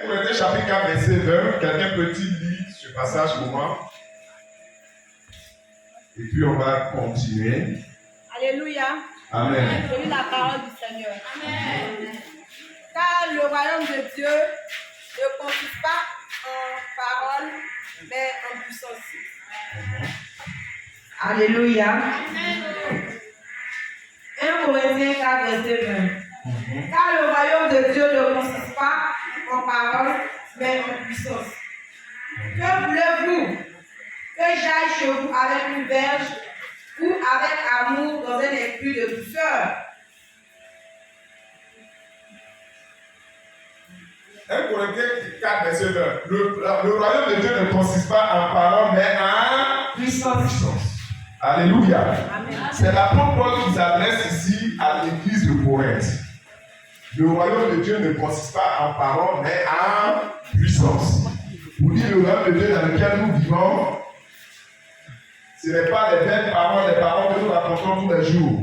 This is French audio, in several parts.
Corinthiens chapitre 4, verset 20. Quelqu'un peut-il lire ce passage pour moi? Et puis on va continuer. Alléluia. Amen. Je lis la parole du Seigneur. Amen. Car le royaume de Dieu ne consiste pas en parole, mais en puissance. Alléluia. Amen. 1 Corinthiens 4, verset 20. Car le royaume de Dieu ne consiste pas en parole, mais en puissance. Que voulez-vous? Que j'aille chez vous avec une verge ou avec amour dans un esprit de douceur? 1 Corinthiens 4, verset 20. Le royaume de Dieu ne consiste pas en parole, mais en puissance. Alléluia. Amen. C'est l'apôtre Paul qui s'adresse ici à l'église de Corinthe. Le royaume de Dieu ne consiste pas en parole, mais en puissance. Pour dire le royaume de Dieu dans lequel nous vivons, ce n'est pas les belles paroles, les paroles que nous racontons tous les jours.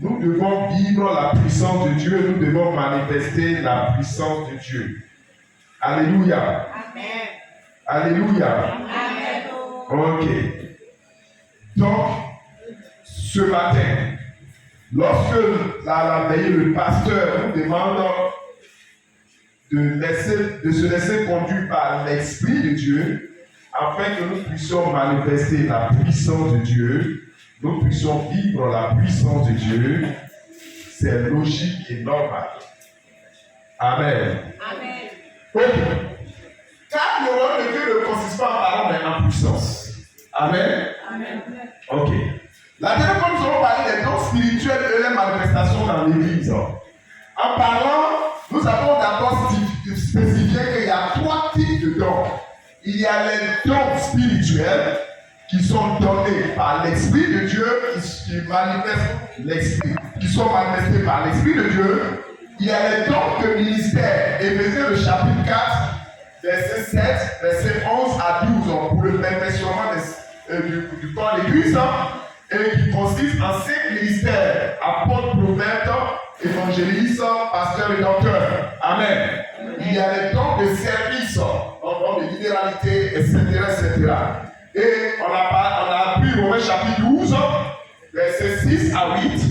Nous devons vivre la puissance de Dieu, nous devons manifester la puissance de Dieu. Alléluia. Amen. Alléluia. Amen. Ok. Donc, ce matin, lorsque la veille, le pasteur nous demande de se laisser conduire par l'Esprit de Dieu, afin que nous puissions manifester la puissance de Dieu, nous puissions vivre la puissance de Dieu, c'est logique et normal. Amen. Amen. Ok. Car le royaume de Dieu ne consiste pas en parole, mais en puissance. Amen. Amen. Ok. La dernière fois, nous allons parler des dons spirituels et les manifestations dans l'Église. En parlant, nous avons d'abord spécifié qu'il y a 3 types de dons. Il y a les dons spirituels qui sont donnés par l'Esprit de Dieu, qui manifestent l'Esprit, qui sont manifestés par l'Esprit de Dieu. Il y a les dons de ministère. Éphésiens le chapitre 4, verset 7, verset 11 à 12, pour le perfectionnement du corps de l'Église, et qui consiste en 5 ministères: apôtres, prophètes, évangélistes, pasteurs et docteurs. Amen. Il y a les dons de service, dons de libéralité, etc., etc. Et on a appris Romains chapitre 12, verset 6 à 8.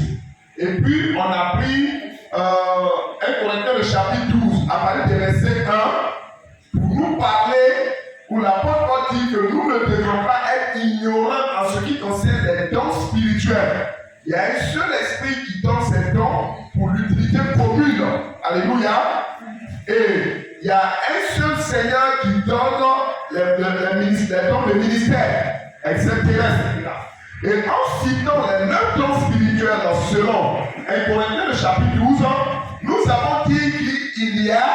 Et puis on a appris 1 Corinthiens le chapitre 12, à partir du verset 1, pour nous parler, où l'apôtre Paul dit que nous ne devons pas être ignorants en ce qui concerne les dons spirituels. Il y a un seul esprit qui donne ces dons pour l'utilité commune. Alléluia. Et il y a un seul Seigneur qui donne les dons de ministère, etc. Et en citant les 9 dons spirituels selon 1 Corinthiens le chapitre 12, nous avons dit qu'il y a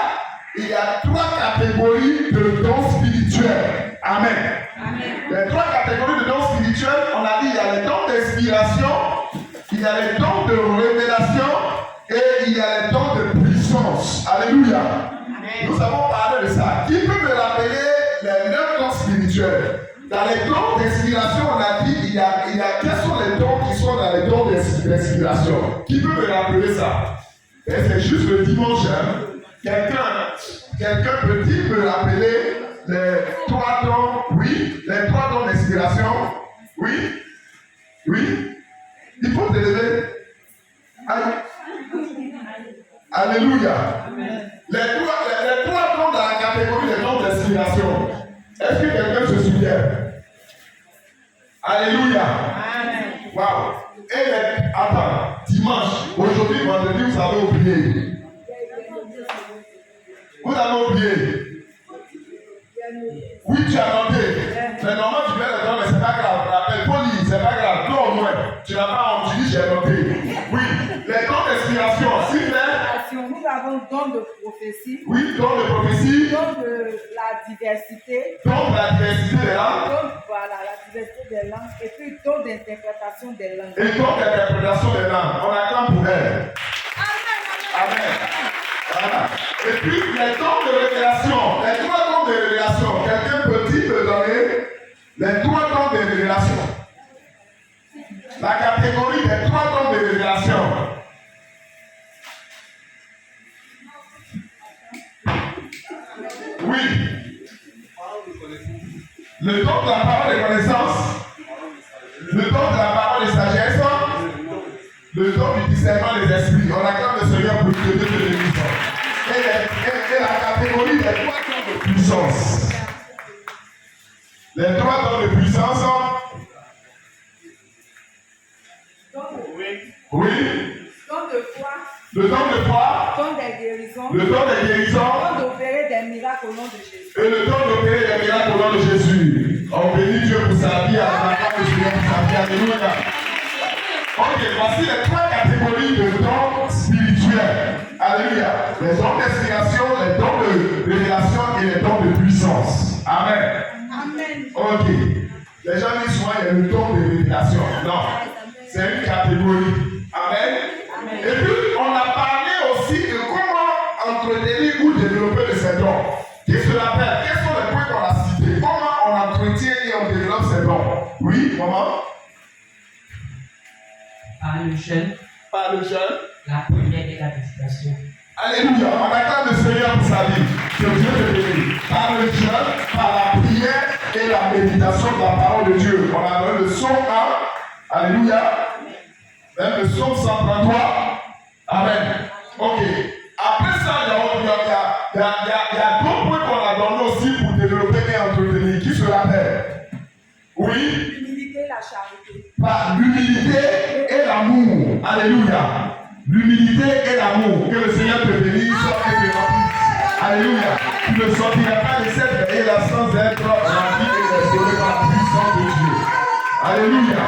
3 catégories de dons spirituels. Amen. Amen. Les 3 catégories de dons spirituels, on a dit il y a les dons d'inspiration, il y a les dons de révélation et il y a les dons de puissance. Alléluia. Amen. Nous avons parlé de ça. Qui peut me rappeler les 9 dons spirituels? Dans les dons d'inspiration, on a dit il y a quels sont les dons qui sont dans les dons d'inspiration? Qui peut me rappeler ça? Et c'est juste le dimanche. Hein? Quelqu'un peut-il me rappeler les 3 dons? Oui, les 3 dons d'inspiration. Oui, oui. Il faut te lever. Alléluia. Les 3 dons dans la catégorie des dons d'inspiration. Est-ce que quelqu'un se souvient? Alléluia. Waouh. Et attends, dimanche, aujourd'hui, vendredi, vous avez oublié. Vous avez oublié. Oui, tu as noté. Mais normalement, tu fais le temps, mais c'est pas grave. Rappelle, Poli, c'est pas grave. Toi au moins, tu n'as pas honte. Tu dis, j'ai noté. Oui, les dons d'inspiration, s'il vous plaît. Nous avons don de prophétie. Oui, don de prophétie. Don de la diversité. Don de la diversité des langues. Voilà, la diversité des langues. Et puis don d'interprétation des langues. Et don d'interprétation des langues. On acclame pour elle. Amen. Voilà. Et puis, les dons de révélation. Les 3 dons de révélation. Quelqu'un peut-il me donner les 3 dons de révélation? La catégorie des 3 dons de révélation. Oui. Le don de la parole de connaissance. Le don de la parole de sagesse. Le don du discernement des esprits. On acclame le Seigneur pour te donner de puissance. Et la catégorie des 3 dons de puissance. Les 3 dons de puissance. Oui. Don de foi. Le don de foi. Don des guérisons. Le don des guérisons. Don d'opérer des miracles au nom de Jésus. Et le don d'opérer des miracles au nom de Jésus. On bénit Dieu pour sa vie, on acclame le Seigneur pour sa vie. Alléluia. Ok, voici les 3 catégories de dons spirituels. Alléluia. Les dons d'inspiration, les dons de révélation et les dons de puissance. Amen. Amen. Ok. Les gens disent souvent il y a le don de révélation. Non. C'est une catégorie. Amen. Amen. Et puis, on a parlé aussi de comment entretenir ou développer ces dons. Qui se rappelle? Quels sont les points qu'on a cités? Comment on entretient et on développe ces dons? Oui, comment? Par le jeûne, Par le jeûne. la prière et la méditation. Alléluia. On acclame le Seigneur pour sa vie. Que Dieu te bénisse. Par le jeûne, par la prière et la méditation de la parole de Dieu. On a le psaume 1. Alléluia. Même le psaume 133. Amen. Ok. Après ça, il y a d'autres points qu'on a donnés aussi pour développer et entretenir. Qui se rappelle? Oui. L'humilité et la charité. Par l'humilité et l'amour. Alléluia. L'humilité et l'amour. Que le Seigneur te bénisse et te remplisse. Alléluia. Tu ne sortiras pas de cette veille là sans être rempli et restauré par la puissance de Dieu. Alléluia.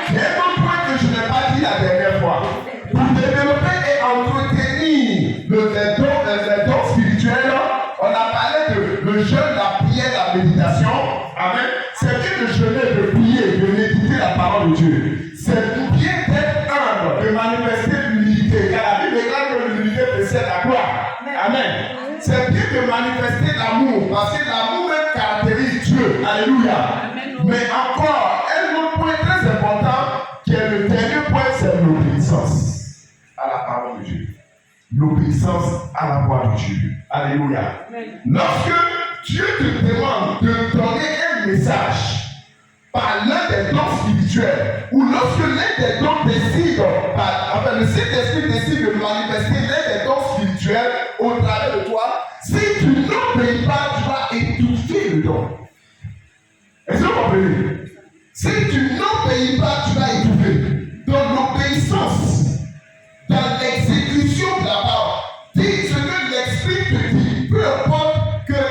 Il y a un autre point que je n'ai pas dit la dernière fois. Pour développer et entretenir les dons spirituels, on a parlé de le jeûne, la prière, la méditation. Amen. C'est bien de jeûner, de prier, de méditer la parole de Dieu. C'est bien d'être humble, de manifester l'humilité. Car la Bible déclare que l'humilité précède la gloire. Amen. C'est bien de manifester l'amour, parce que l'amour même caractérise Dieu. Alléluia. Mais encore, un autre point très important, qui est le dernier point, c'est l'obéissance à la parole de Dieu. L'obéissance à la voix de Dieu. Alléluia. Lorsque Dieu te demande de donner un message par l'un des dons spirituels, ou lorsque l'un des dons décide, le Saint-Esprit décide de manifester l'un des dons spirituels au travers de toi, si tu n'obéis pas, tu vas étouffer le don. Est-ce que vous comprenez? Si tu n'obéis pas, tu vas étouffer. Dans l'obéissance, dans l'exécution de la parole, dis ce que l'Esprit te dit, peu importe que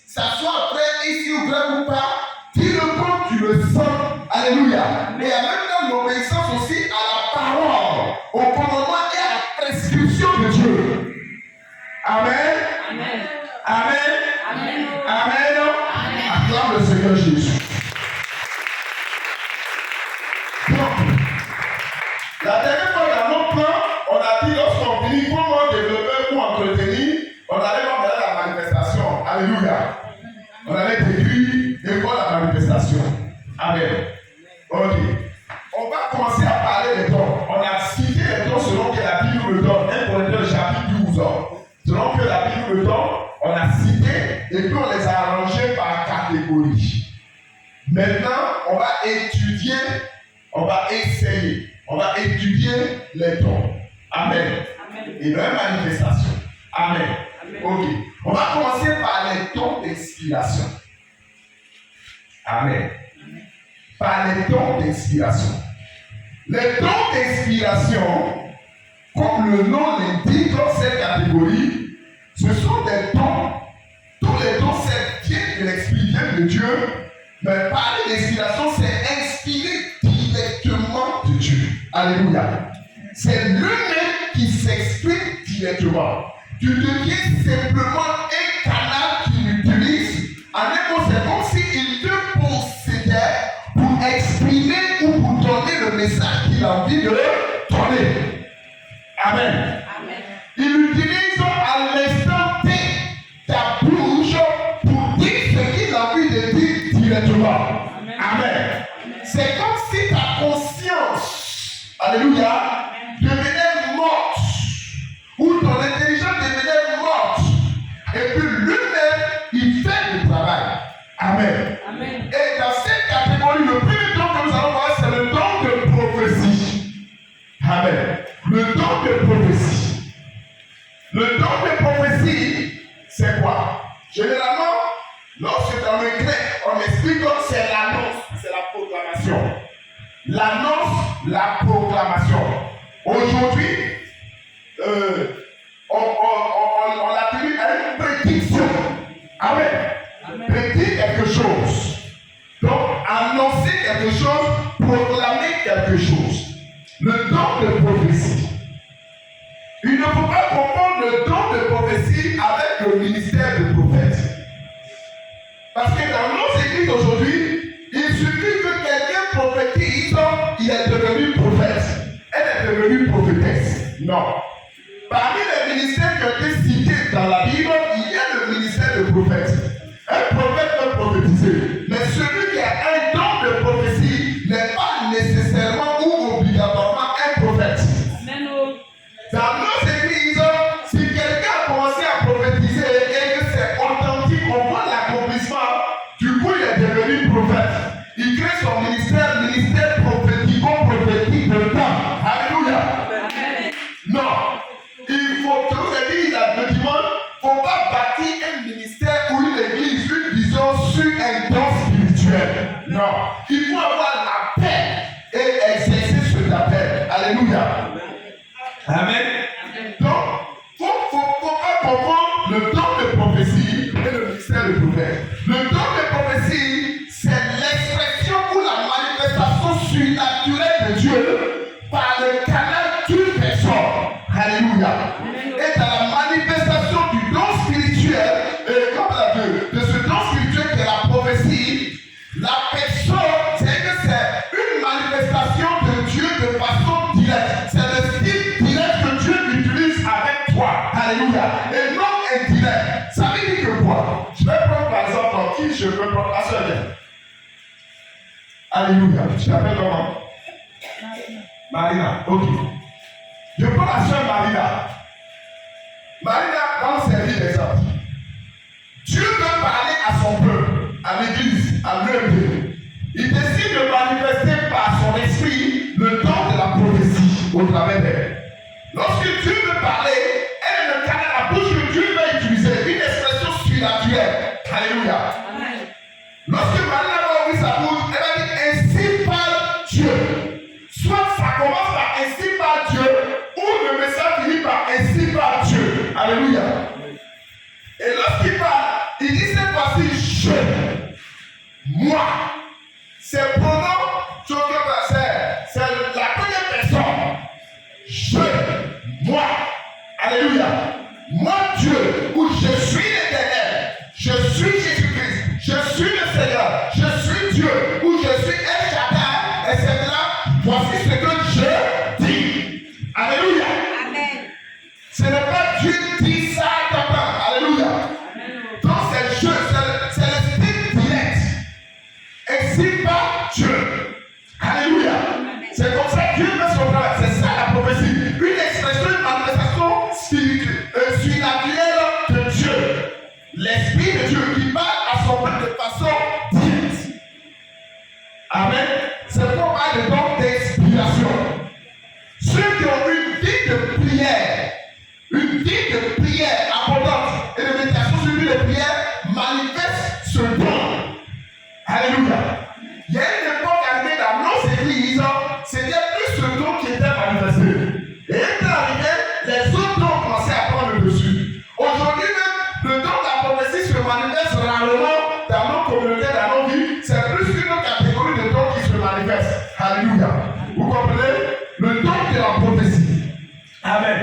ça soit vrai ici ou vrai ou pas, dis-le comme tu le sens. Alléluia. Mais il y a même dans l'obéissance aussi à la parole, au commandement et à la prescription de Dieu. Amen. Amen. Amen. Amen. Amen. Acclame le Seigneur Jésus. Donc, la dernière fois dans notre plan, on a dit lorsqu'on finit comment développer ou entretenir, on allait voir la manifestation. Alléluia. On allait décrire et voir la manifestation. Amen. Ok. On va commencer à parler des dons. On a cité les dons selon que la Bible le donne. 1 Corinthiens chapitre 12. Selon que la Bible le donne, on a cité et puis on les a arrangés par catégorie. Maintenant, on va étudier, on va essayer, on va étudier les dons. Amen. Amen. Et leur manifestation. Amen. Amen. Ok. On va commencer par les dons d'inspiration. Amen. Par les dons d'inspiration. Les dons d'inspiration, comme le nom l'indique dans cette catégorie, ce sont des dons. Tous les dons, c'est bien de l'esprit, bien de Dieu. Mais parler d'inspiration, c'est inspirer directement de Dieu. Alléluia. C'est lui-même qui s'exprime directement. Tu deviens simplement un canal qu'il utilise. En un mot, c'est comme s'il te possédait pour exprimer ou pour donner le message qu'il a envie de donner. Amen. Amen. Il utilise à l'instant T ta bouche pour dire ce qu'il a envie de dire directement. Amen. C'est comme si ta conscience, alléluia, devenait morte, ou ton intelligence devenait morte, et puis lui-même, il Généralement, lorsque dans le grec, on explique que c'est l'annonce, c'est la proclamation. L'annonce, la proclamation. Aujourd'hui, on l'attribue à une prédiction. Amen. Prédire quelque chose. Donc, annoncer quelque chose, proclamer quelque chose. Le don de prophétie. Il ne faut pas confondre le don de prophétie avec le ministère de prophète. Parce que dans nos églises aujourd'hui, il suffit que quelqu'un prophétise, il est devenu prophète. Elle est devenue prophétesse. Non. Parmi les ministères qui ont été cités dans la Bible, il y a le ministère de prophète. Un prophète peut prophétiser. Mais celui qui a un don de prophétie n'est pas nécessairement ou obligatoirement un prophète. Dans nos églises, si quelqu'un a commencé à prophétiser et que c'est authentique, on voit l'accomplissement, du coup il est devenu prophète. Il crée son ministère prophético-prophétique de temps. Alléluia. Non. Il faut, comme je dis, le dimanche, il ne faut pas bâtir un ministère ou une église, une vision sur un don spirituel. Non. Il faut avoir l'appel et exercer cet appel. Alléluia. Amen. Donc, il ne faut pas confondre le don de prophétie et le ministère de prophète. Le don de prophétie, c'est l'expression ou la manifestation surnaturelle de Dieu par le canal d'une personne. Alléluia. Et dans la manifestation du don spirituel, de ce don spirituel qui est la prophétie, la personne, c'est une manifestation de Dieu de façon directe. C'est le style direct que Dieu utilise avec toi. Alléluia. Et non indirect. Ça veut dire que quoi? Je vais prendre par exemple qui je peux prendre la seule. Alléluia. Tu t'appelles comment? Marina. Ok. Je prends la sœur Marina. Marina, dans servir l'exemple. Dieu veut parler à son peuple, à l'église, à l'œuvre. Il décide de manifester par son esprit le don de la prophétie au travers d'elle. Lorsque Dieu veut parler, elle est le canal, la bouche que Dieu va utiliser, une expression surnaturelle. Alléluia. Lorsque Marina va ouvrir sa bouche, elle va dire ainsi parle Dieu. Soit ça commence par ainsi parle Dieu, ou le message finit par ainsi parle Dieu. Alléluia. Et lorsqu'il parle, il dit cette fois-ci je, moi. C'est pronom, c'est la première personne. Je, moi. Alléluia. Moi Dieu, où je suis l'Éternel, je suis Jésus-Christ, je suis le Seigneur, je suis Dieu, où je suis El Shaddai, etc. Voici ce que je dis. Alléluia. Amen. Ce n'est pas Dieu dit ça à ta. Alléluia. Donc c'est je, c'est le style direct. Ainsi par Dieu. Alléluia. C'est comme ça que Dieu fait son travail. C'est ça la prophétie. Une expression, une manifestation surnaturelle de Dieu. L'Esprit de Dieu qui parle à son peuple de façon directe. Amen. C'est pour moi le don d'inspiration. Ceux qui ont une vie de prière abondante et de méditation sur une prière manifestent ce don. Alléluia. Il y a une époque arrivée dans nos églises, c'était plus ce don qui était manifesté. Et étant arrivé, les autres dons commençaient à prendre le dessus. Aujourd'hui même, le don de la prophétie se manifeste rarement dans nos communautés, dans nos vies. C'est plus une catégorie de dons qui se manifeste. Alléluia. Vous comprenez? Le don de la prophétie. Amen.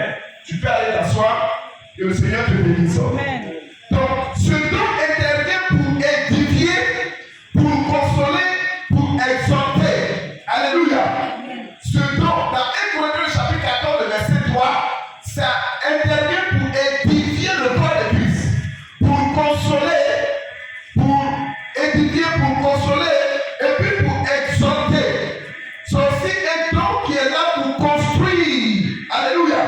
Tu peux aller t'asseoir et le Seigneur te bénisse. Amen. Donc, ce don intervient pour édifier, pour consoler, pour exhorter. Alléluia. Ce don, dans 1 Corinthiens chapitre 14, le verset 3, ça intervient pour édifier le corps de Christ, pour consoler, pour édifier, pour consoler, et puis pour exhorter. C'est aussi un don qui est là pour construire. Alléluia.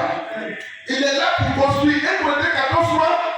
Il est là pour construire. 1 Corinthiens 14, 3,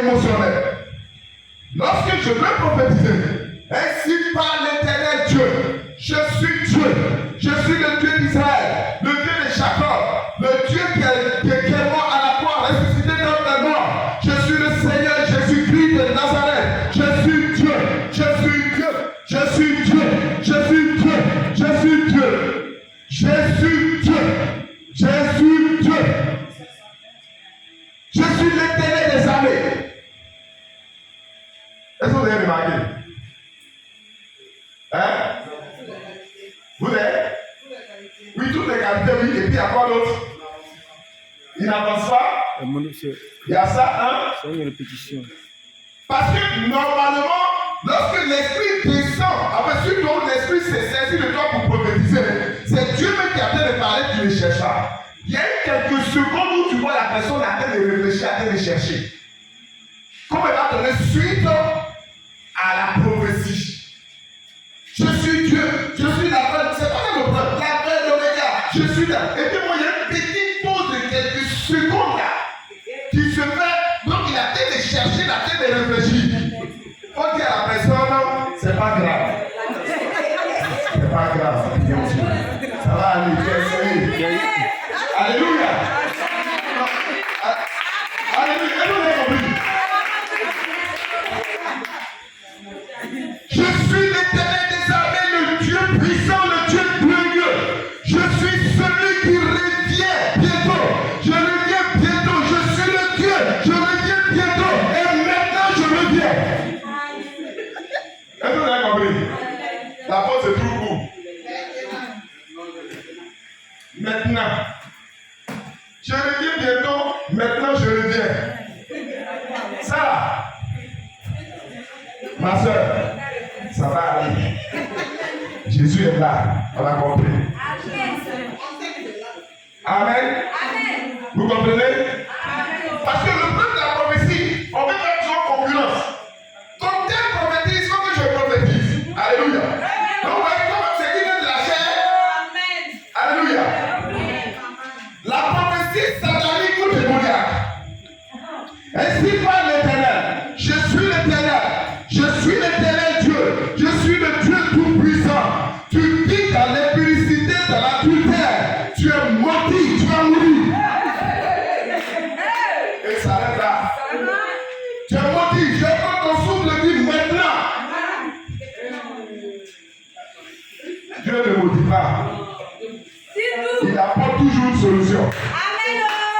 émotionnel. Lorsque je veux prophétiser, ainsi parle l'Éternel Dieu. Je suis Dieu. Je suis le Dieu d'Israël, le Dieu de Jacob, le Dieu qui est mort à la croix, ressuscité dans les morts. Je suis le Seigneur Jésus-Christ de Nazareth. Je suis Dieu. Je suis Dieu. Je suis Dieu. Je suis Dieu. Je suis Dieu. Je suis Dieu. Je suis Dieu. Je suis l'Éternel des armées. Est-ce que vous avez remarqué? Hein? Vous êtes? Oui, toutes les qualités, oui. Et puis il y a quoi d'autre? Il n'avance pas. Il y a ça, hein? C'est une répétition. Parce que normalement, lorsque l'esprit descend, après celui dont l'esprit s'est saisi de toi pour prophétiser, c'est Dieu même qui a fait de parler, tu ne cherches pas. Il y a eu quelques secondes où tu vois la personne en train de réfléchir, en train de chercher. Comme elle va donner suite à la prophétie. Je suis Dieu, je suis la fin, c'est pas le problème, la fin de l'Oméga, je suis là. Et puis moi, il y a une petite pause de quelques secondes là, qui se fait, donc il a été de chercher, il a été de réfléchir. On dit à la personne, c'est pas grave. C'est pas grave, bien sûr. Ça va aller, tu es essayé. Alléluia. Alléluia, est-ce que vous avez compris? Je suis l'Éternel des armées, le Dieu puissant, le Dieu glorieux. Je suis celui qui revient bientôt. Je reviens bientôt. Je suis le Dieu. Je reviens bientôt. Et maintenant, je reviens. Est-ce que vous avez compris? La porte se trouve où? Maintenant. Je reviens bientôt. Maintenant, je reviens. Ça, ma soeur, ça va aller. Jésus est là. On a compris. Amen. Vous comprenez? Parce que le peuple de la prophétie, on peut faire toujours concurrence. Comme tel prophétise, il faut que je prophétise. Alléluia. Donc, vous voyez comment c'est qui vient de la chair? Alléluia. La prophétie satanique ou démoniaque. Ainsi parle l'Éternel. Je suis l'Éternel. Je suis l'Éternel Dieu. Je suis le Dieu tout-puissant. Tu vis dans l'impurité, dans l'adultère. Tu es maudit, tu vas mourir. Et ça arrête là. Tu es maudit. Je prends ton souffle de vie maintenant. Dieu ne maudit pas. Il apporte toujours une solution.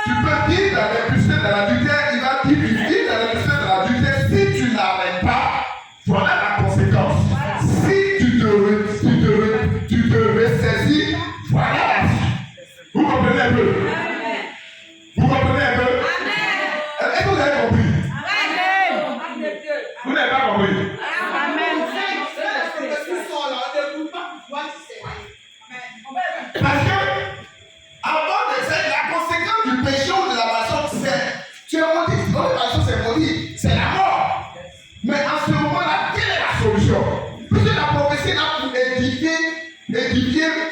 Tu peux vivre dans l'impurité, dans l'adultère. Il va dire, tu vis dans l'impurité, dans l'adultère. Si tu n'arrêtes pas, voilà la conséquence. Si tu te ressaisis, voilà la suite. Vous comprenez un peu? Vous comprenez un peu? Est-ce que vous avez compris? Vous n'avez pas compris? Parce que avant de faire la conséquence du péché ou de la malédiction, c'est tu es maudit. Non, la malédiction c'est maudit, c'est la mort. Mais en ce moment-là, quelle est la solution? Puisque la prophétie est là pour édifier,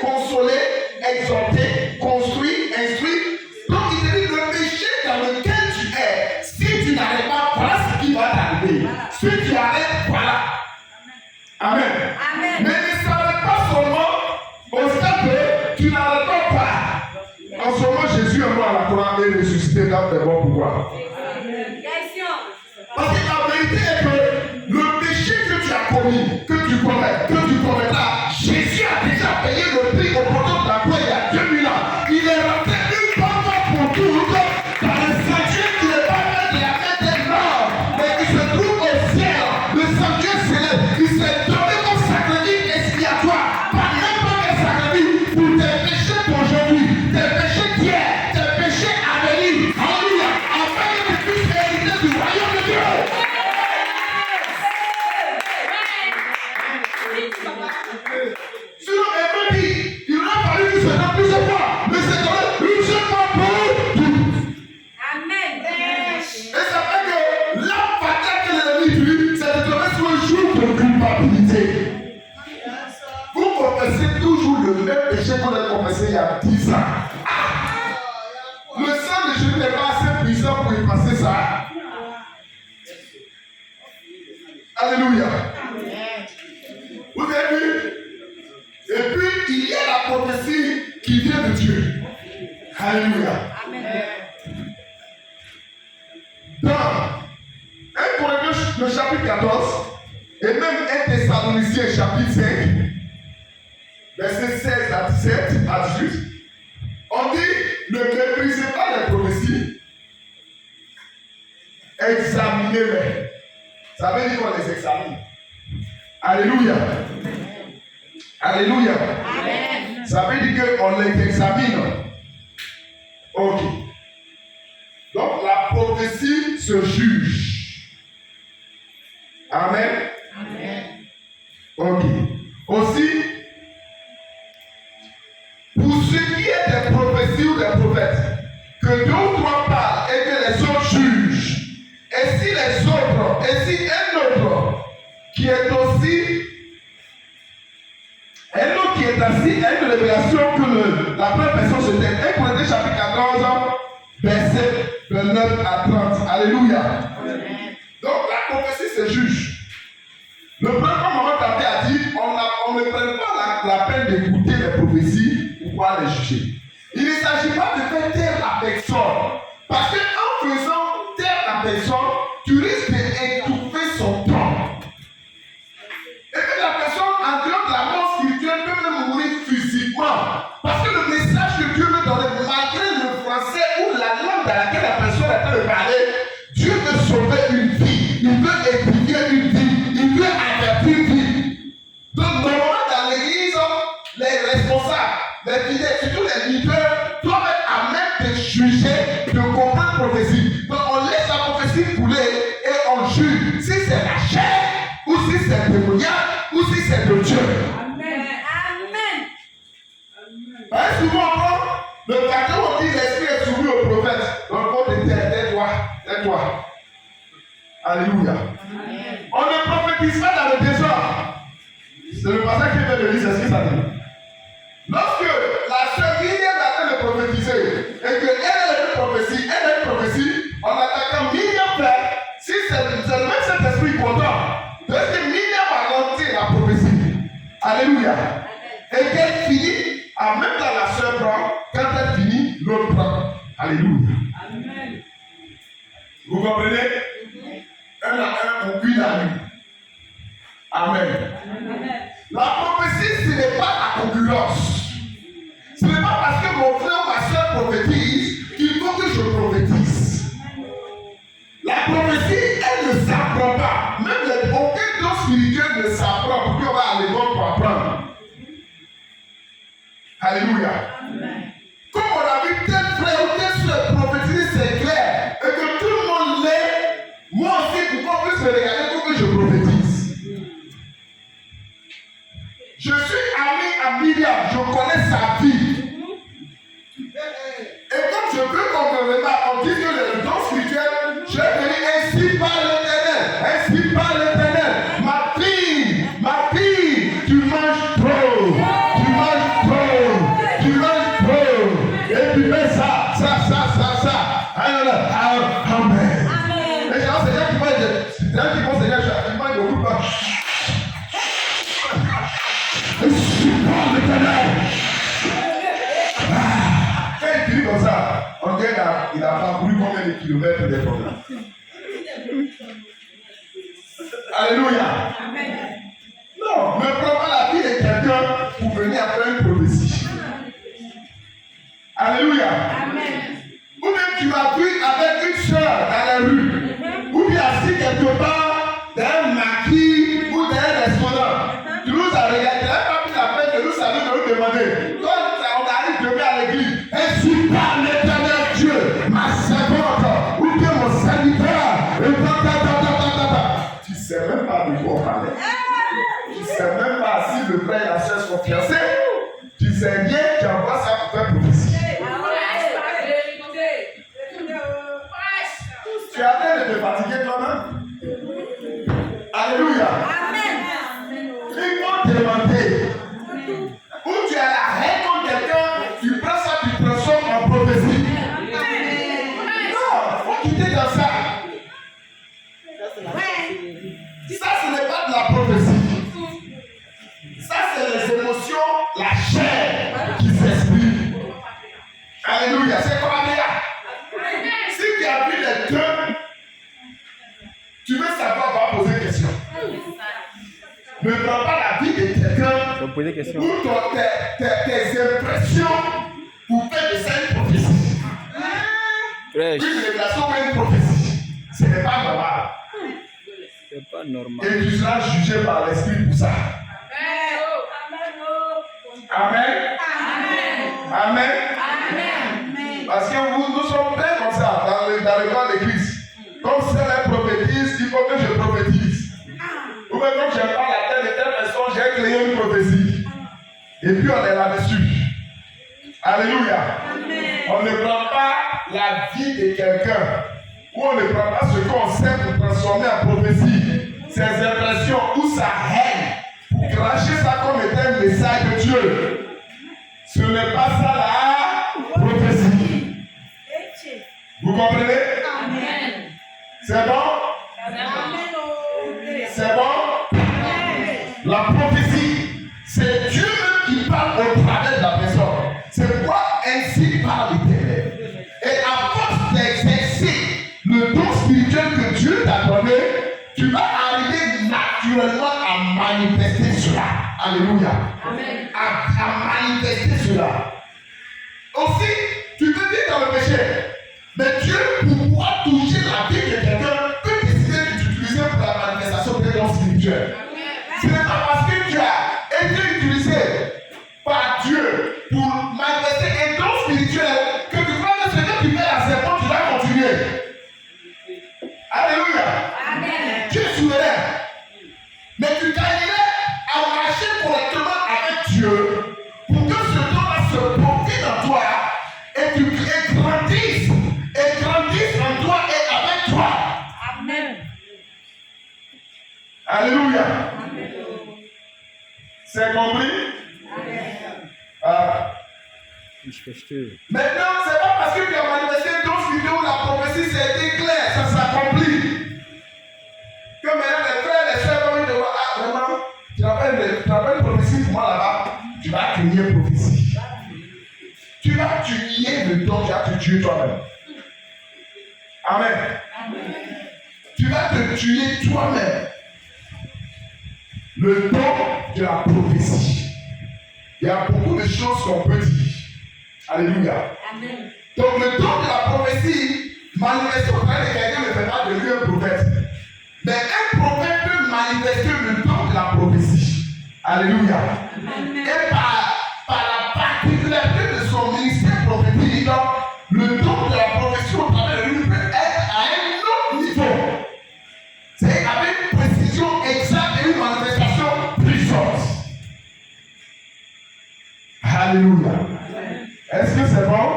consoler, exhorter, construire, instruire. Donc il te dit le péché dans lequel tu es, si tu n'arrêtes pas, voilà ce qui va t'arriver. Si tu arrêtes, voilà. Amen. Mais ne s'arrête pas seulement au stade de tu n'arrêtes pas. En ce moment, Jésus est mort à la croix et ressuscité dans tes bons pouvoirs. Parce que la vérité est que le péché que tu as commis, que tu commettras, Jésus a déjà payé le prix au portant de la croix il y a 2000 ans. Il est rentré une fois pour toutes dans le sanctuaire qui n'est pas fait de la main des morts, mais qui se trouve au ciel, le sanctuaire céleste. Il s'est donné comme sacrifice expiatoire, pas n'importe quel sacrifice pour tes péchés d'aujourd'hui, tes péchés d'hier, tes péchés à venir. Alléluia. Afin que tu puisses hériter du royaume de Dieu. Alléluia. Vous avez vu? Et puis, il y a la prophétie qui vient de Dieu. Alléluia. Dans 1 Corinthiens, le chapitre 14, et même 1 Thessaloniciens, chapitre 5, versets 16 à 17, à 18, on dit, ne méprisez pas les prophéties, examinez-les. Ça veut dire qu'on les examine. Alléluia. Alléluia. Amen. Ça veut dire qu'on les examine. Ok. Donc la prophétie se juge. Amen. Amen. Ok. Aussi, pour ce qui est des prophéties ou des prophètes, que deux ou trois parlent et que les autres jugent. Et si les autres, et si un autre qui est aussi, un autre qui est assis a une révélation que la première personne se tait. 1 Corinthiens chapitre 14, verset 29 à 30. Alléluia. Amen. Donc la prophétie se juge. Le premier moment Tati a dit, on ne prend pas la peine d'écouter les prophéties pour pouvoir les juger. Il ne s'agit pas de faire taire la personne. Parce qu'en faisant taire la personne, tu risques d'étouffer son temps. Et que la personne, en dehors de la mort spirituelle, peut même mourir physiquement. Parce que le message que Dieu veut donner, malgré le français ou la langue dans laquelle la personne est en train de parler, Dieu veut sauver une vie. Il veut étudier une vie. Il veut avertir une vie. Donc, normalement, dans l'église, les responsables, les fidèles, surtout les leaders, doivent être à même de juger, de comprendre la prophétie. Donc, on laisse la prophétie couler et on juge si c'est la chair, ou si c'est le témoignage, ou si c'est de Dieu. Amen. Amen. Parce que souvent, le pasteur, on dit l'esprit est soumis au prophète. Donc, on dit tais-toi, tais-toi. Alléluia. Amen. On ne prophétise pas dans le désordre. C'est le passage qui vient de dire, c'est ce que ça dit. Lorsque la sœur Myriam a été de prophétiser et qu'elle a une prophétie, en attaquant Myriam fait, si c'est le même Saint-Esprit content, parce que Myriam a lancé la prophétie. Alléluia. Et qu'elle finit, en même temps la sœur prend, quand elle finit, l'autre prend. Alléluia. Amen. Vous comprenez? Un à un, on cuit la nuit. Amen. Amen. La prophétie, ce n'est pas la concurrence. Ce n'est pas parce que mon frère ou ma soeur prophétise qu'il faut que je prophétise. La prophétie, elle ne s'apprend pas. Même aucun don spirituel ne s'apprend pour qu'on va à l'école pour apprendre. Alléluia. Amen. Comme on a vu tel frère ou telle soeur prophétiser, c'est clair. Et que tout le monde l'est, moi aussi, pour qu'on puisse me regarder, pour que je prophétise. Je suis ami à Myriam, je connais sa vie. Et comme je veux qu'on me remarque, on dit que le don spirituel, je vais venir ainsi par l'Éternel, ainsi par l'Éternel. Ma fille, tu manges trop, tu manges trop, tu manges trop. Et tu fais ça. Amen. Et c'est Seigneur qui mange, Seigneur, je mange beaucoup pas. Je suis pas l'Éternel. Quand il finit comme ça, on dirait qu'il a parcouru combien de kilomètres des problèmes. Alléluia. Amen. Non, ne prends pas la vie de quelqu'un pour venir après une prophétie. Alléluia. Amen. Ou même tu vas vivre avec une soeur dans la rue, ou bien assis quelque part dans un maquis ou dans un restaurant. Tu nous as regardé, tu n'as pas pris la peine de nous saluer, de nous demander. Quand on arrive demain à l'église, ainsi par l'Éternel Dieu, ma servante, ou bien mon serviteur, tu ne sais même pas de quoi on parlait. Tu ne sais même pas si le frère et la soeur sont fiancés. Tu sais rien, tu envoies ça pour faire prophétie. Tu es en train de te fatiguer toi-même? Alléluia. Amen. Ils vont te demander. Ou tu as la haine contre quelqu'un, tu prends ça, tu transformes en prophétie. Non, il faut quitter dans ça. Ça, ce n'est la vie des deux, tu veux savoir, va poser question. Ne prends pas la vie de quelqu'un Faut poser question. pour tes impressions pour faire de ça une prophétie. Fraîche. Une révélation ou une prophétie, ce n'est pas normal. C'est pas normal. Et tu seras jugé par l'esprit pour ça. Amen. Amen. Parce que nous sommes bien comme ça dans le corps de Christ. Comme celle prophétise, il faut que je prophétise. Ou bien comme je parle à telle et telle personne, j'ai créé une prophétie. Et puis on est là-dessus. Alléluia. On ne prend pas la vie de quelqu'un. Ou on ne prend pas ce qu'on sait pour transformer en prophétie. Ses impressions ou sa haine. Pour cracher ça comme étant un message de Dieu. Ce n'est pas ça la prophétie. Vous comprenez? C'est bon? C'est bon? La prophétie, c'est Dieu qui parle au travers de la personne. C'est quoi ainsi parle l'Éternel. Et à force d'exercer le don spirituel que Dieu t'a donné, tu vas arriver naturellement à manifester cela. Alléluia. À manifester cela. Aussi, tu te dis dans le péché, mais Dieu, pour pouvoir toucher la vie de quelqu'un, peut décider de t'utiliser pour la manifestation des dons spirituels. Ce n'est pas parce que tu as été utilisé par Dieu pour manifester un don spirituel que tu crois que ce que tu fais à ces points, tu vas continuer. Alléluia. Tu es souverain. Mais tu gagnerais à marcher correctement avec Dieu pour que ce don-là se profile en toi et tu grandisses en toi et avec toi. Alléluia. C'est compris? Maintenant, c'est pas parce que tu as manifesté d'autres vidéos, la prophétie c'était clair, ça s'accomplit. Que maintenant les frères et les soeurs vont te voir, ah vraiment, tu n'as pas une prophétie pour moi là-bas, tu vas te nier prophétie. Tu vas te nier le don, tu vas te tuer toi-même. Amen. Tu vas te tuer toi-même. Le don de la prophétie. Il y a beaucoup de choses qu'on peut dire. Alléluia. Donc le don de la prophétie, manifester au travers de quelqu'un ne fait pas de lui un prophète. Mais un prophète peut manifester le don de la prophétie. Alléluia. Et par la particularité de son ministère prophétique, le don de la prophétie au travers de lui peut être à un autre niveau. C'est avec une précision exacte et une manifestation puissante. Alléluia. Est-ce que c'est bon?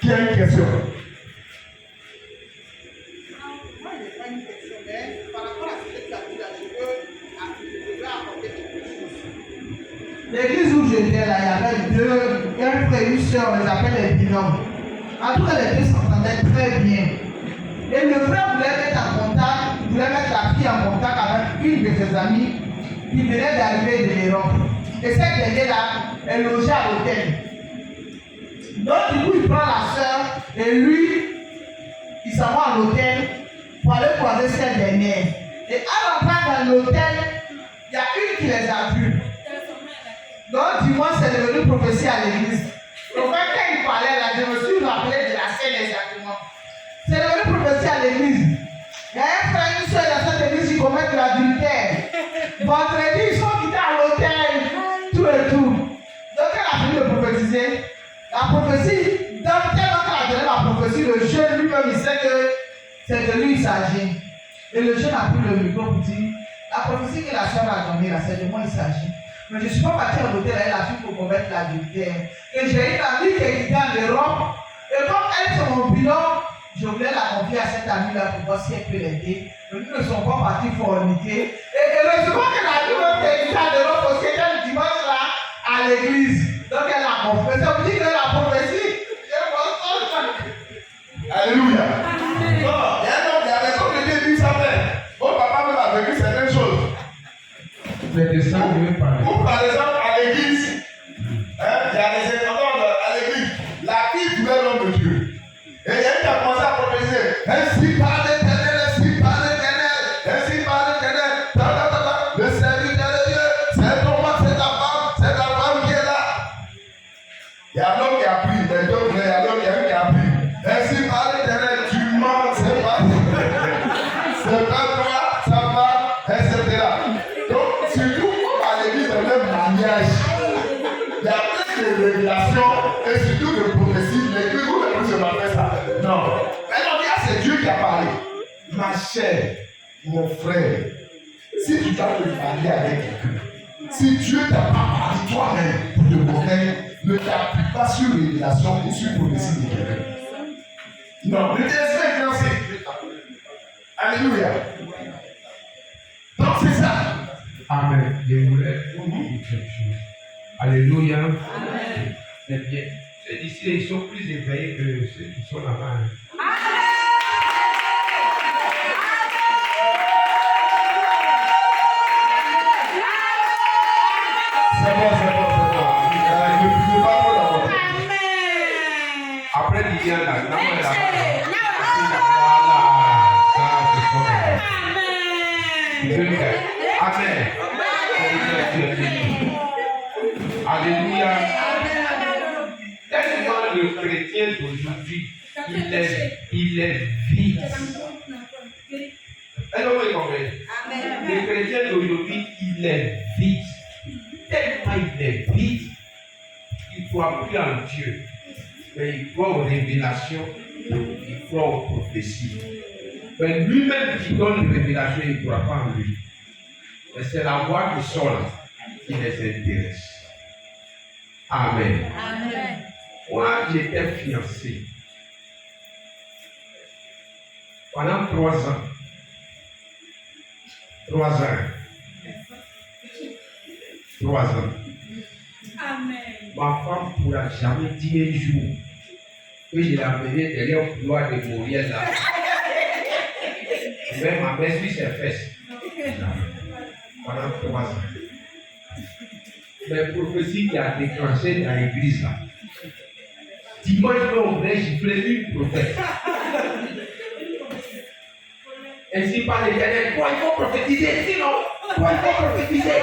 Qui a une question? Moi, je n'ai pas une question, mais par rapport à ce que tu as dit là, je veux apporter quelque chose. L'église où j'étais là, il y avait un frère et une soeur, on les appelle les binômes. En tout cas, les deux s'entendaient très bien. Et le frère voulait mettre en contact, voulait mettre la fille en contact avec une de ses amies qui venait d'arriver de l'Europe. Et cette dernière-là, elle logeait à l'hôtel. Donc, du coup, il prend la soeur et lui, il s'en va à l'hôtel pour aller croiser cette dernière. Et à l'entrée dans l'hôtel, il y a une qui les a vus. Donc, dis-moi, c'est devenu prophétie à l'église. Donc, quand il parlait là, je me suis rappelé de la scène exactement. C'est devenu prophétie à l'église. Il y a un frère, une soeur dans cette église qui commet de l'adultère. Vendredi, ils sont quittés à l'hôtel, tout et tout. Donc, elle a fini de prophétiser. La prophétie, donc tellement qu'elle a donné la prophétie, le jeune lui-même, il sait que c'est de lui il s'agit. Et le jeune a pris le micro pour dire, la prophétie que la soeur a donnée, là, c'est de moi il s'agit. Mais je ne suis pas parti à l'hôtel avec la fille pour commettre l'adultère. Et j'ai une amie qui est dans l'Europe. Et comme elle est mon bilan, je voulais la confier à cette amie-là pour voir si elle peut l'aider. Mais nous ne sommes pas partis forniquer. Et heureusement que la fille est dans l'Europe parce qu'elle était le dimanche là à l'église. Donc elle a confié. Ça veut dire que la prophétie, Alléluia. Non, il y a un homme qui avait comme le début sa mère. Mon papa même a vécu certaines choses. Ou par exemple à l'église, il y a des événements à l'église. La fille voulait l'homme de Dieu. Et il y a une qui a commencé à prophétiser Ainsi parle l'Éternel, ainsi parle l'Éternel, ainsi parle l'Éternel. Le serviteur de Dieu, c'est ton mari, c'est ta femme qui est là. Il y a l'homme qui a pris, il y a l'homme qui a pris. Ainsi parle l'Éternel, tu mens, c'est pas toi, ça va, etc. Donc, surtout à l'église, dans le mariage, il y a plein de révélations et surtout de prophéties. L'église, vous ne pouvez pas faire ça. Non. Maintenant, c'est Dieu qui a parlé. Ma chère, mon frère, si tu dois te marier avec quelqu'un, si Dieu t'a pas parlé toi-même pour te convaincre, ne t'appuie pas sur révélation ou sur prophétie de quelqu'un. Non, ne t'espère que c'est Alléluia. Donc c'est ça. Amen. Je voulais vous dire quelque chose. Alléluia. Amen. Eh bien, ceux d'ici, ils sont plus éveillés que ceux qui sont là-bas. C'est bon. Ne pas trop d'abord. Après, il y a là, Amen. Alléluia. Tellement le chrétien d'aujourd'hui, il est vide. Est-ce que vous comprenez? Le chrétien d'aujourd'hui, il est vide. Tellement il est vide, il ne croit plus en Dieu. Mais il croit aux révélations, il croit aux prophéties. Mais lui-même qui donne une révélation, il ne croit pas en lui. Mais c'est la voix qui sort là qui les intéresse. Amen. Amen. Moi, j'étais fiancé. Pendant 3 ans. 3 ans. 3 ans. Amen. Ma femme ne pourra jamais dire un jour que je l'ai amené derrière le couloir de Moriel là. Même ma mère suit ses fesses. Pendant 3 ans. Mais prophétie qui a déclenché dans l'église là. Dimanche, on venait gifler une prophète. Ainsi par l'Éternel, toi il faut prophétiser, sinon, toi il faut prophétiser.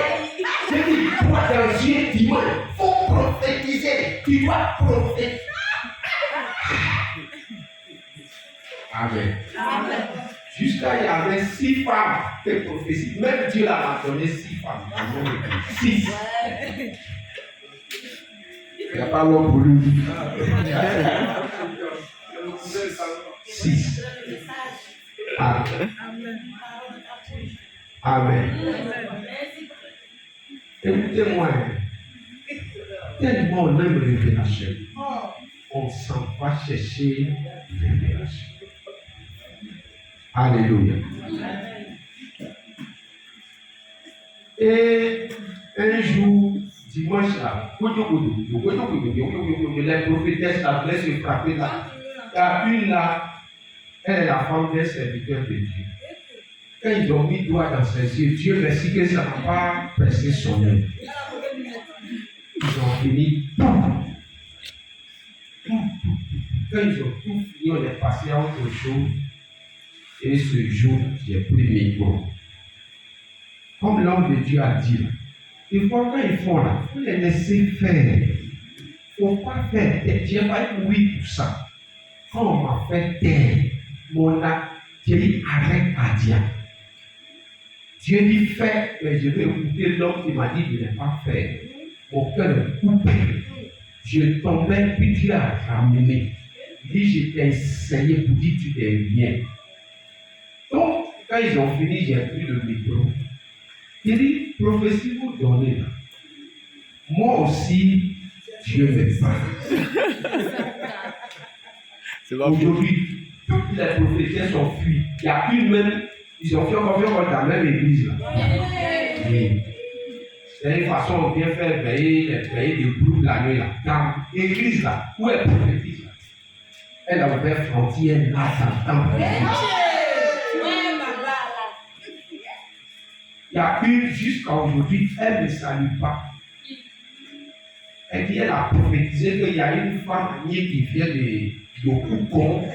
Je dis, toi dans Dieu dimanche, il faut prophétiser. Tu dois prophétiser. Amen. Amen. Jusqu'à il y avait 6 femmes qui prophétient. Même Dieu l'a donné 6 femmes. 6. Il n'y a pas l'homme pour lui. 6. Amen. Amen. Écoutez-moi. Tellement on aime révélation, on s'en va chercher révélation. Alléluia. Et un jour, dimanche là, les prophétesses là voulaient se frapper là. Il y a une là, elle est la femme des serviteurs de Dieu. Quand ils ont mis doigt dans ses yeux, Dieu merci que ça n'a pas percé son œil. Ils ont fini. Quand ils ont tout fini, on est passé à autre chose. Et ce jour, j'ai pris mes micro. Comme l'homme de Dieu a dit, il faut quand ils font là, il faut les laisser faire. Il ne faut pas faire. Dieu va être oui pour ça. Quand on m'a fait taire, mon âme, Dieu dit arrête à dire. Dieu dit fais, mais je vais écouter l'homme qui m'a dit de ne pas faire. Mon cœur est coupé. Je tombais, puis Dieu a ramené. Il dit, je t'ai essayé pour dire tu t'es bien. Donc, quand ils ont fini, j'ai pris le micro. Il dit, prophétie vous donnez là. Moi aussi, Dieu me parle. Aujourd'hui, toutes les prophéties sont fuites. Il y a une même, ils ont fait encore dans la même église là. Oui. C'est une façon de bien faire veiller des groupes la nuit là. Dans l'église là, où est prophétise là? Elle a ouvert frontière là, dans il y a une jusqu'à aujourd'hui, elle ne salue pas. Elle dit, elle a prophétisé qu'il y a une femme qui vient de Kougon.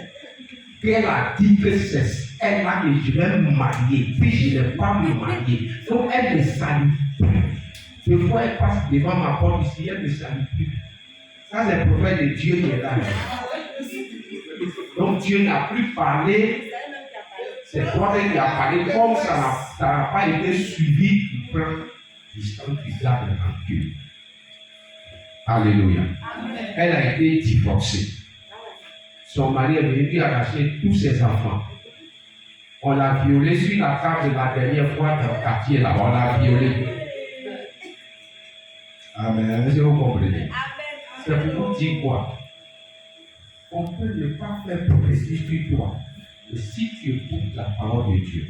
qu'elle a dit que c'est elle là que je vais me marier, puis je ne vais pas me marier. Donc elle ne salue plus. Des fois, elle passe devant ma porte ici, elle ne salue plus. Ça, c'est le prophète de Dieu qui est là. Donc Dieu n'a plus parlé. C'est toi qui as parlé. Comme ça n'a pas été suivi, il prend distance bizarre devant Dieu. Alléluia. Amen. Elle a été divorcée. Son mari est venu lui arracher tous ses enfants. On l'a violée sur la table la dernière fois dans le quartier là. On l'a violée. Amen. Est-ce que vous comprenez? Amen. C'est pour vous dire quoi? On peut ne pas faire prophétie sur toi. Mais si tu écoutes la parole de Dieu,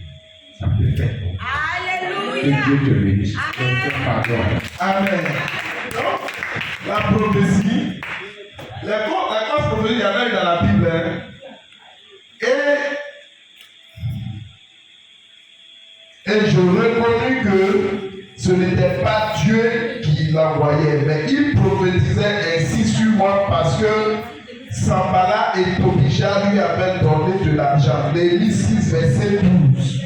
ça peut faire ton Que Alléluia. Dieu te bénisse. Pardon. Amen. Donc, la prophétie, la grosse prophétie, il y en a eu dans la Bible. Hein. Et je reconnais que ce n'était pas Dieu qui l'envoyait, mais il prophétisait ainsi sur moi parce que Sambala et Tobija lui avaient donné de l'argent. Lévi 6, verset 12.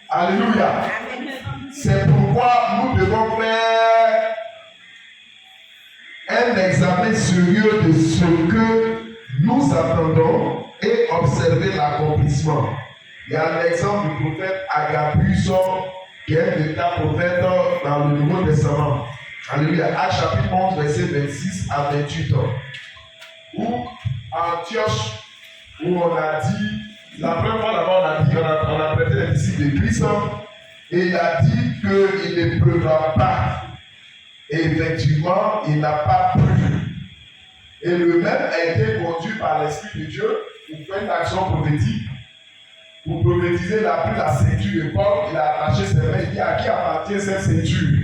Alléluia. C'est pourquoi nous devons faire un examen sérieux de ce que nous attendons et observer l'accomplissement. Il y a l'exemple du prophète Agabus, qui est un véritable prophète dans le Nouveau Testament. Alléluia. Actes chapitre 11, verset 26 à 28. Où Antioche, où on a dit, la première fois d'abord on a prêté les disciples de Christ, et il a dit qu'il ne pleuvra pas. Et effectivement, il n'a pas plu. Et le même a été conduit par l'Esprit de Dieu pour faire une action prophétique. Pour prophétiser, il a pris la ceinture de Paul, il a attaché ses mains, il dit à qui appartient cette ceinture.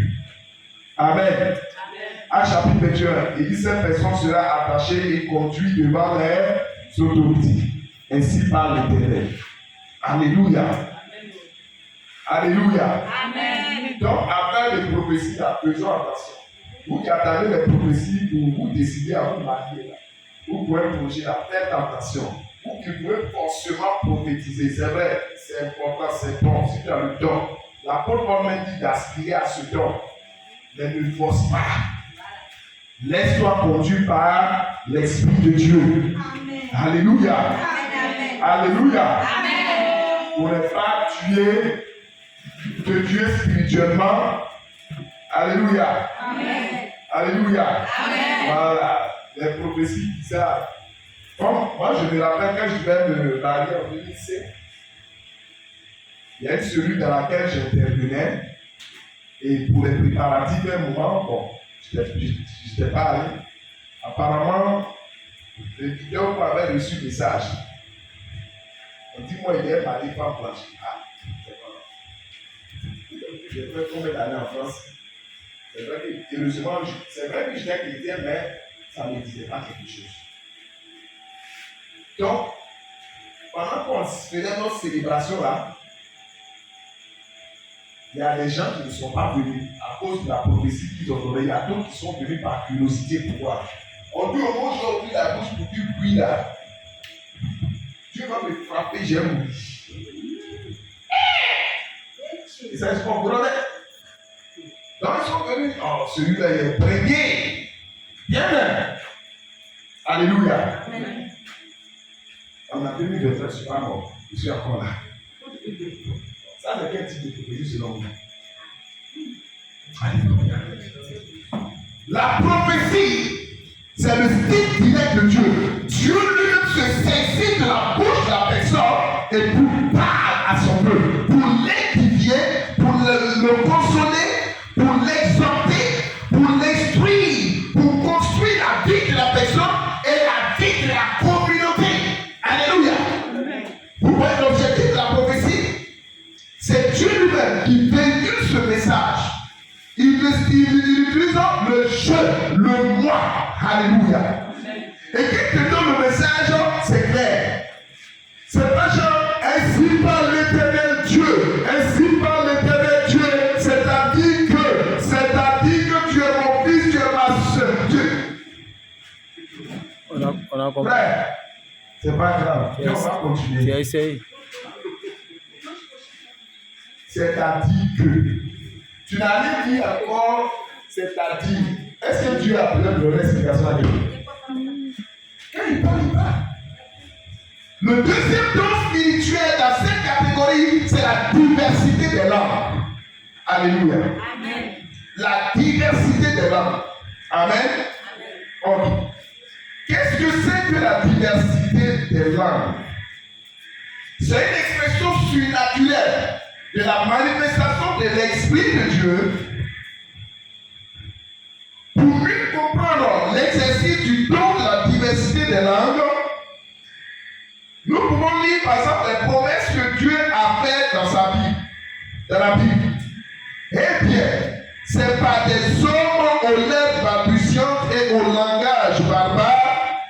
Amen. Actes chapitre 21, il dit cette personne sera attachée et conduite devant les autorités. Ainsi parle l'Éternel. Alléluia. Alléluia. Amen. Donc, après les prophéties, faisons attention. Vous qui attendez les prophéties pour vous décider à vous marier, là, vous pouvez plonger là, faites attention. Vous qui pouvez forcément prophétiser, c'est vrai, c'est important, c'est bon, si tu as le don. L'apôtre Paul même dit d'aspirer à ce don, mais ne force pas. Laisse-toi conduire par l'Esprit de Dieu. Amen. Alléluia. Amen. Alléluia. Amen. Pour ne pas tuer de Dieu spirituellement. Alléluia. Amen. Alléluia. Amen. Voilà. Les prophéties qui savent. Bon, moi je me rappelle quand je vais me marier en 2007. Il y a une cellule dans laquelle j'intervenais. Et pour les préparatifs d'un moment, bon, je n'étais pas allé. Apparemment, le vidéo avait reçu le message. On dit, moi, il est marié femme blanche. Ah, c'est pas. J'ai fait combien d'années en France? C'est vrai que, heureusement, c'est vrai que j'étais chrétien, mais ça ne me disait pas quelque chose. Donc, pendant qu'on faisait notre célébration là, il y a des gens qui ne sont pas venus à cause de la prophétie qu'ils ont donnée. Il y a d'autres qui sont venus par curiosité pour voir. On dit au monde, j'ai ouvert la bouche pour dire oui là. Dieu va me frapper, j'ai mouru. Et ça, ils sont comprenés. Donc, ils sont venus. Oh, celui-là, il est prêté. Bien. Alléluia. Amen. En 2023, je ne suis pas mort. Je suis encore là. Ça, c'est quel type de prophétie selon vous? Alléluia. La prophétie, c'est le style direct de Dieu. Dieu lui-même se saisit de la bouche de la personne et pour parler à son peuple, pour l'édifier, pour le consoler, pour l'exhorter, pour l'instruire, pour construire la vie de la personne et la vie de la communauté. Alléluia. Vous voyez l'objectif de la prophétie? C'est Dieu lui-même qui véhicule ce message. Il utilise le je, le moi. Alléluia. Et qui te donne le message, c'est clair. C'est pas genre, ainsi parle l'Éternel Dieu. Ainsi parle l'Éternel Dieu. C'est-à-dire que tu es mon fils, tu es ma soeur. Dieu. On a compris. Frère, C'est pas grave. Et on va Tu continuer. as essayé. C'est-à-dire que. Tu n'as rien dit encore, c'est-à-dire. Est-ce que Dieu a besoin de donner l'explication à Dieu? Quand il parle. Le deuxième don spirituel dans cette catégorie, c'est la diversité des langues. Alléluia. Amen. La diversité des langues. Amen. Ok. Qu'est-ce que c'est que la diversité des langues? C'est une expression surnaturelle de la manifestation de l'Esprit de Dieu pour mieux comprendre l'exercice du don de la diversité des langues. Nous pouvons lire par exemple les promesses que Dieu a faites dans sa Bible, dans la Bible. Eh bien, c'est par des hommes aux lèvres balbutiantes et au langage barbare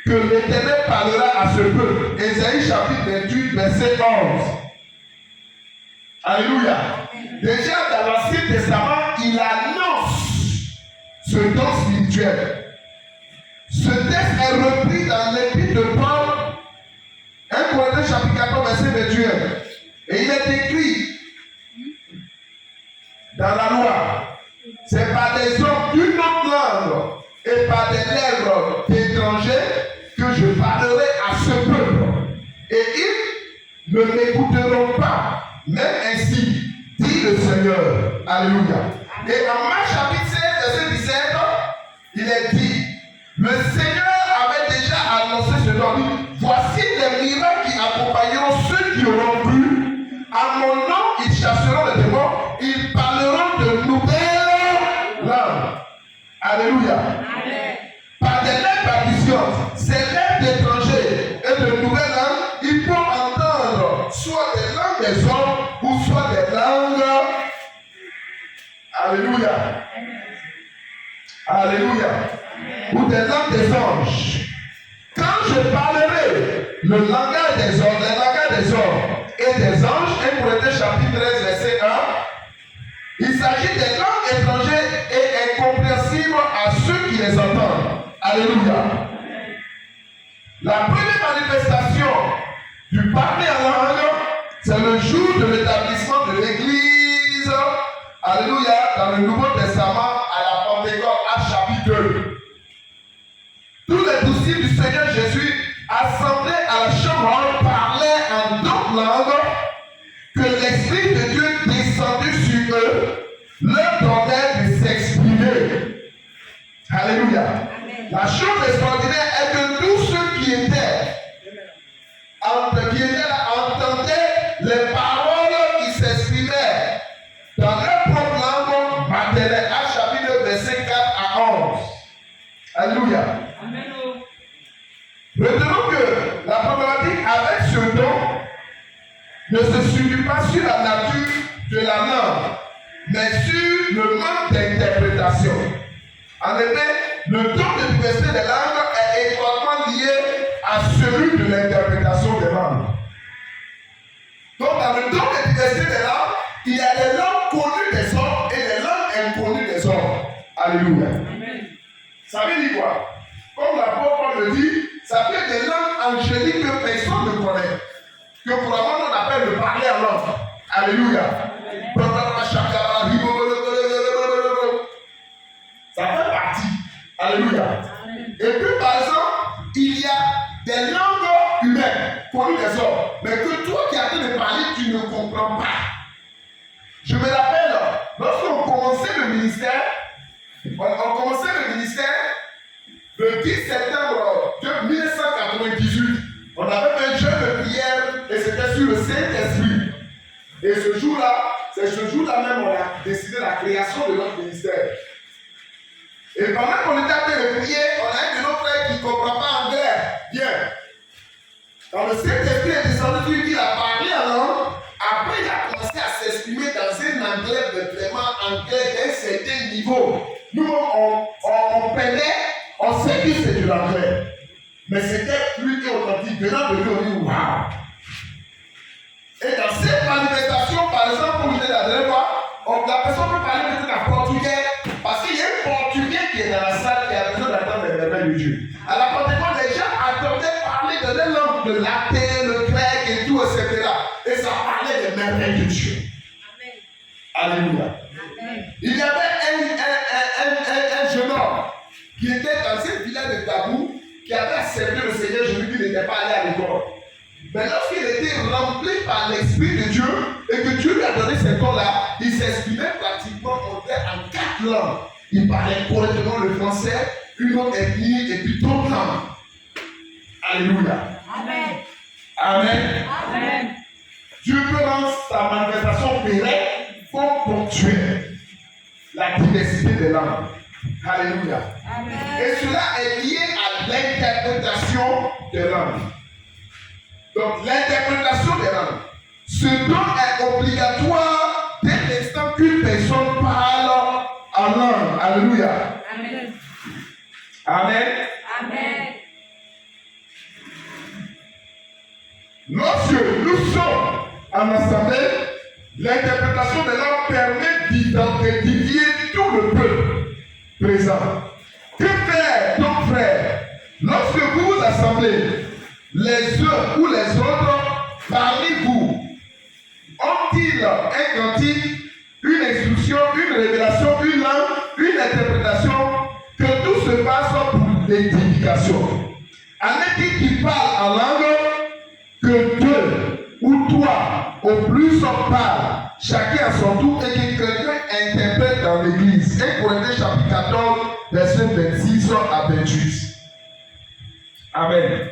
que l'Éternel parlera à ce peuple. Ésaïe chapitre 28, verset 11. Alléluia. Déjà dans l'Ancien Testament, il annonce ce don spirituel. Ce texte est repris dans l'Épître de Paul, 1 Corinthiens chapitre 14, verset 21. Et il est écrit dans la loi, c'est par des hommes d'une autre langue et par des lèvres d'étrangers que je parlerai à ce peuple. Et ils ne m'écouteront pas. Même ainsi, dit le Seigneur. Alléluia. Et en Marc chapitre 16, verset 17, il est dit, le Seigneur avait déjà annoncé ce nom. Voici les miracles qui accompagneront ceux qui auront cru. À mon nom, ils chasseront les démons. Ils parleront de nouvelles langues. Alléluia. Amen. Par des lèvres balbutiantes, ces lèvres d'étrangers et de nouvelles langues, ils pourront entendre soit des langues des hommes ou soit des langues. Alléluia. Alléluia. Ou des langues des anges. Quand je parlerai le langage des hommes, les langages des hommes et des anges, 1 Corinthiens chapitre 13, verset 1, il s'agit des langues étrangères et incompréhensibles à ceux qui les entendent. Alléluia. La première manifestation du parler en langue, c'est le jour de l'établissement de l'Église. Alléluia. Dans le Nouveau Testament, à la Pentecôte, Actes chapitre 2. Tous les disciples du Seigneur Jésus, assemblés à la chambre haute, parlaient en d'autres langues que l'Esprit de Dieu descendu sur eux, leur donnait de s'exprimer. Alléluia. Amen. La chose extraordinaire est que tous ceux qui étaient là entendaient les paroles qui s'exprimaient dans leur propre langue maternelle. Actes chapitre 2, verset 4 à 11. Alléluia. Amen. Retenons que la problématique avec ce don ne se situe pas sur la nature de la langue, mais sur le manque d'interprétation. En effet, le don de diversité des langues est étroitement lié à celui de l'interprétation des langues. Donc, dans le don de diversité des langues, il y a des langues connues des hommes et des langues inconnues des hommes. Alléluia. Amen. Ça veut dire quoi? Comme l'apôtre Paul le dit, ça peut être des langues angéliques que personne ne connaît. Que probablement on appelle le parler en langue. Alléluia. Ça fait partie. Alléluia. Et puis par exemple, il y a des langues humaines connues des hommes, mais que toi qui as train de parler, tu ne comprends pas. Je me rappelle, lorsqu'on commençait le ministère, le 10 septembre 1998, on avait fait un jeûne de prière et c'était sur le Saint-Esprit. Et ce jour-là, c'est ce jour-là même on a décidé la création de notre ministère. Et pendant qu'on était en train de prier, on a un de nos frères qui ne comprend pas anglais. Bien. Quand le Saint-Esprit est descendu sur lui, il a parlé en langue. Après, il a commencé à s'exprimer dans un anglais vraiment anglais d'un certain niveau. Nous, on peinait, on sait que c'est de l'anglais. Mais c'était plus authentique. Venant de lui, on dit waouh. Et dans cette manifestation, par exemple, comme je disais la dernière fois, la personne peut parler peut-être en portugais, parce qu'il y a un portugais qui est dans la salle qui a besoin d'entendre les merveilles de Dieu. À la Pentecôte, les gens attendaient parler de leur les merveilles de Dieu. Alléluia. Il y avait un jeune homme qui était dans un village de Tabou, qui avait accepté le Seigneur Jésus, qui n'était pas allé à l'école. Mais lorsqu'il était rempli par l'Esprit de Dieu et que Dieu lui a donné cet don-là, il s'exprimait pratiquement en 4 langues. Il parlait correctement le français, une autre ethnie et puis d'autres langues. Alléluia. Amen. Amen. Amen. Dieu peut rendre sa manifestation pérenne comme ponctuelle. La diversité des langues. Alléluia. Amen. Et cela est lié à l'interprétation des langues. Donc, l'interprétation des langues. Ce don est obligatoire dès l'instant qu'une personne parle en langue. Alléluia. Amen. Amen. Amen. Lorsque nous sommes en assemblée, l'interprétation des langues permet d'identifier tout le peuple présent. Que faire donc, frère, lorsque vous vous assemblez, les uns ou les autres parmi vous ont-ils un cantique, une instruction, une révélation, une langue, une interprétation, que tout se passe pour l'édification? En est-il qui parle en langue, que deux ou trois au plus on parle, chacun à son tour, et que quelqu'un interprète dans l'église. 1 Corinthiens chapitre 14, verset 26 à 28. Amen.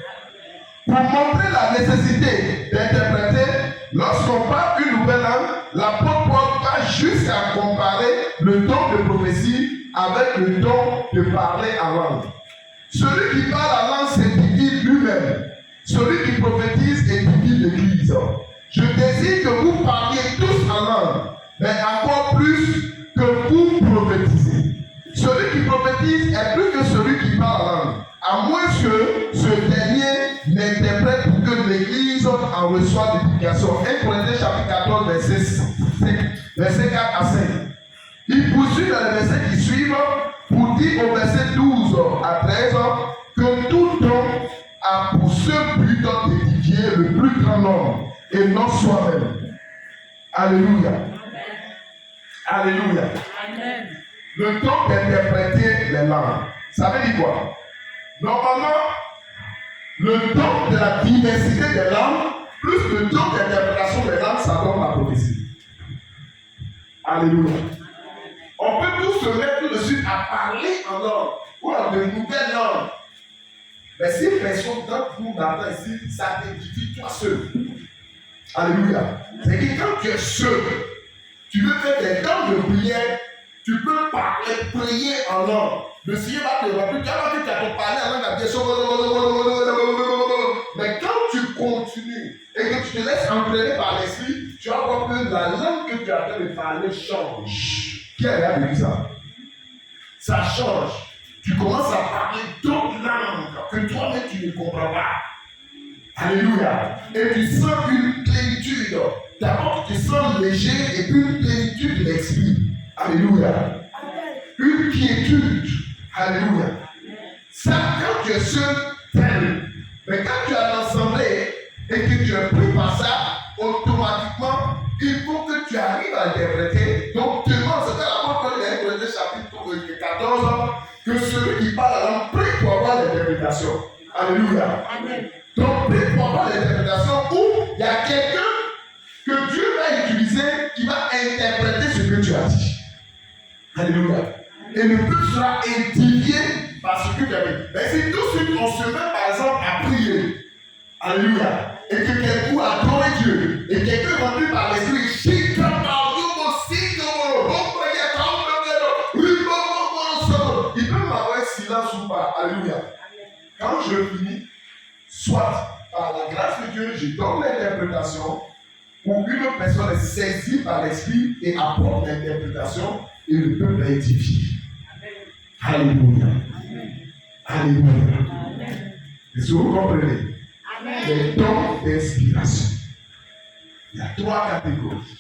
Pour montrer la nécessité d'interpréter, lorsqu'on parle une nouvelle langue, l'apôtre Paul va jusqu'à comparer le don de prophétie avec le don de parler en langue. Celui qui parle en langue s'édifie lui-même. Celui qui prophétise édifie l'Église. Je désire que vous parliez tous en langue, mais encore plus que vous prophétisez. Celui qui prophétise est plus que celui qui parle en langue, à moins que ce dernier n'interprète pour que l'Église en reçoive l'éducation. 1 Corinthiens chapitre 14, verset 4 à 5. Il poursuit dans les versets qui suivent pour dire au verset 12 à 13 que tout don a pour seul but d'édifier le plus grand nombre et non soi-même. Alléluia. Alléluia. Amen. Le don d'interpréter les langues. Ça veut dire quoi? Normalement, le don de la diversité des langues, plus le don d'interprétation des langues, ça donne la prophétie. Alléluia. On peut tous se mettre tout de suite à parler en langue ou en de nouvelles langues. Mais si personne d'entre vous m'entend ici, ça t'édifie toi seul. Alléluia. C'est que quand tu es seul, tu veux faire des temps de prière, tu peux parler, prier en langue. Le Seigneur va te remplir. Tu as parlé en langue à Dieu. Mais quand tu continues et que tu te laisses entraîner par l'esprit, tu vas voir que la langue que tu as en train de parler change. Qui a vu ça? Ça change. Tu commences à parler d'autres langues que toi-même tu ne comprends pas. Alléluia. Et tu sens une plénitude. D'abord, tu te sens léger et puis une plénitude de l'esprit. Alléluia. Une quiétude. Alléluia. Ça, quand tu es seul, t'aimes. Mais quand tu es en assemblée et que tu es pris par ça, automatiquement, il faut que tu arrives à interpréter. Donc, demande, c'était l'apôtre Paul dans 1 Corinthiens chapitre 14, que celui qui parle la langue prie pour avoir l'interprétation. Alléluia. Amen. Donc, prie pour avoir l'interprétation où il y a quelqu'un que Dieu va utiliser qui va interpréter ce que tu as dit. Alléluia. Et le peuple sera édifié par ce que tu as dit. Mais si tout de suite on se met par exemple à prier, alléluia, et que quelqu'un adore Dieu, et quelqu'un rempli par l'esprit, il peut m'avoir silence ou pas. Alléluia. Quand je finis, soit par la grâce de Dieu, je donne l'interprétation, ou une personne est saisie par l'esprit et apporte l'interprétation, et le peuple est édifié. Alléluia. Alléluia. Est-ce que vous comprenez? Les dons d'inspiration. Il y a 3 catégories.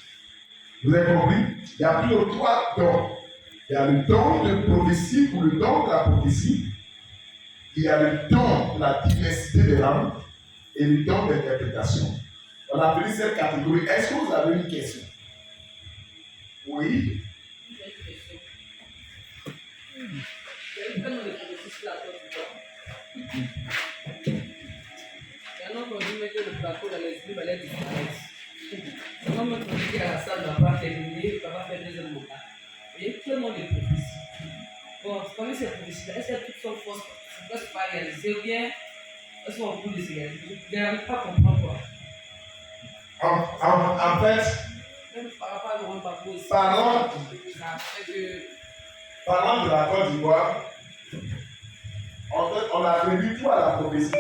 Vous avez compris? Il y a plutôt 3 dons. Il y a le don de prophétie ou le don de la prophétie. Il y a le don de la diversité des langues et le don d'interprétation. On a pris cette catégorie. Est-ce que vous avez une question? Oui. Maintenant qu'on dit que le plateau dans les esprits va aller disparaître. Quand on dit que la salle n'a pas terminé, ça va faire deuxième moment. Et tout le monde est prophétie. Bon, parmi ces prophéties-là, est-ce que toutes sont fausses? Est-ce que c'est pas réalisé ou bien elles sont en cours de se réaliser? Je n'arrive pas à comprendre quoi. En fait, Même par rapport à Laurent Gbagbo aussi. parlant Ça fait que. de la Côte d'Ivoire, en fait, on attribue tout à la prophétie.